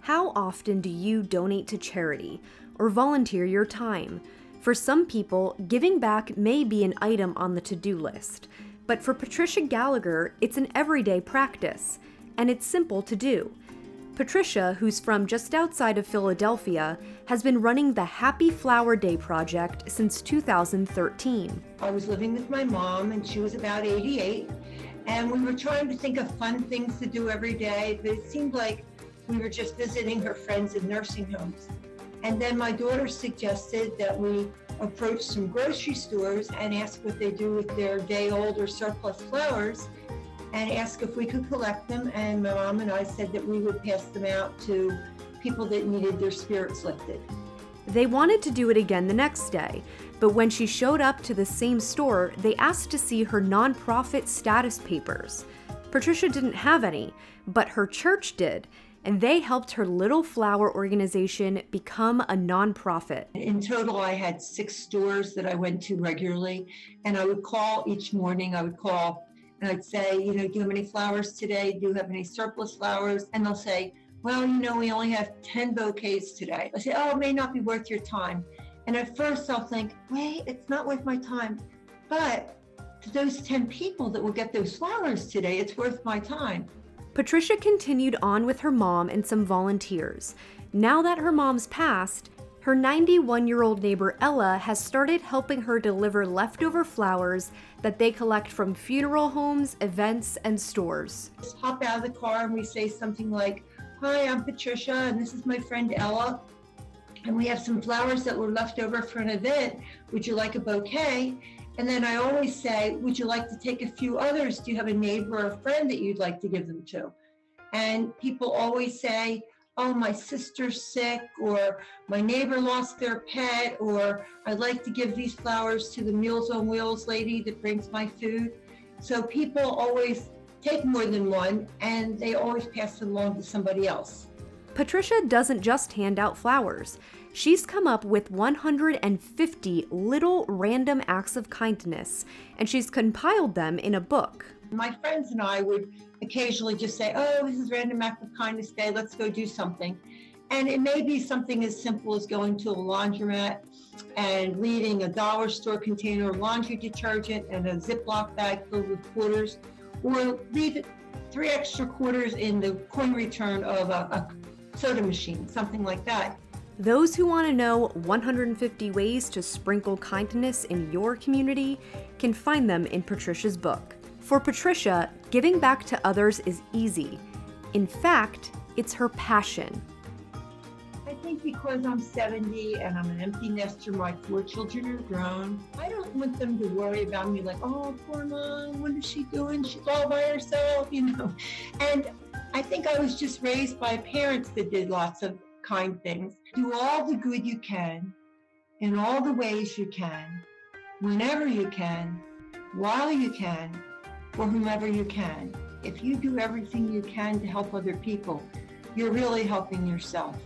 How often do you donate to charity or volunteer your time? For some people, giving back may be an item on the to-do list, but for Patricia Gallagher, it's an everyday practice, and it's simple to do. Patricia, who's from just outside of Philadelphia, has been running the Happy Flower Day project since 2013. I was living with my mom, and she was about 88, and we were trying to think of fun things to do every day, but it seemed like we were just visiting her friends in nursing homes. And then my daughter suggested that we approach some grocery stores and ask what they do with their day-old or surplus flowers, and ask if we could collect them. And my mom and I said that we would pass them out to people that needed their spirits lifted. They wanted to do it again the next day, but when she showed up to the same store, they asked to see her nonprofit status papers. Patricia didn't have any, but her church did, and they helped her little flower organization become a nonprofit. In total, I had 6 stores that I went to regularly, and I would call each morning. I would call and I'd say, do you have any flowers today? Do you have any surplus flowers? And they'll say, well, we only have 10 bouquets today. I say, oh, it may not be worth your time. And at first I'll think, wait, it's not worth my time. But to those 10 people that will get those flowers today, it's worth my time. Patricia continued on with her mom and some volunteers. Now that her mom's passed, her 91-year-old neighbor Ella has started helping her deliver leftover flowers that they collect from funeral homes, events, and stores. Just hop out of the car and we say something like, hi, I'm Patricia, and this is my friend Ella, and we have some flowers that were left over for an event. Would you like a bouquet? And then I always say, would you like to take a few others? Do you have a neighbor or a friend that you'd like to give them to? And people always say, oh, my sister's sick, or my neighbor lost their pet, or I'd like to give these flowers to the Meals on Wheels lady that brings my food. So people always take more than one, and they always pass it along to somebody else. Patricia doesn't just hand out flowers. She's come up with 150 little random acts of kindness, and she's compiled them in a book. My friends and I would occasionally just say, oh, this is Random Act of Kindness Day, let's go do something. And it may be something as simple as going to a laundromat and leaving a dollar store container of laundry detergent and a Ziploc bag filled with quarters, or leave 3 extra quarters in the coin return of a soda machine, something like that. Those who want to know 150 ways to sprinkle kindness in your community can find them in Patricia's book. For Patricia, giving back to others is easy. In fact, it's her passion. I think because I'm 70 and I'm an empty nester, my 4 children are grown, I don't want them to worry about me like, oh, poor mom, what is she doing? She's all by herself, And I think I was just raised by parents that did lots of kind things. Do all the good you can, in all the ways you can, whenever you can, while you can, for whomever you can. If you do everything you can to help other people, you're really helping yourself.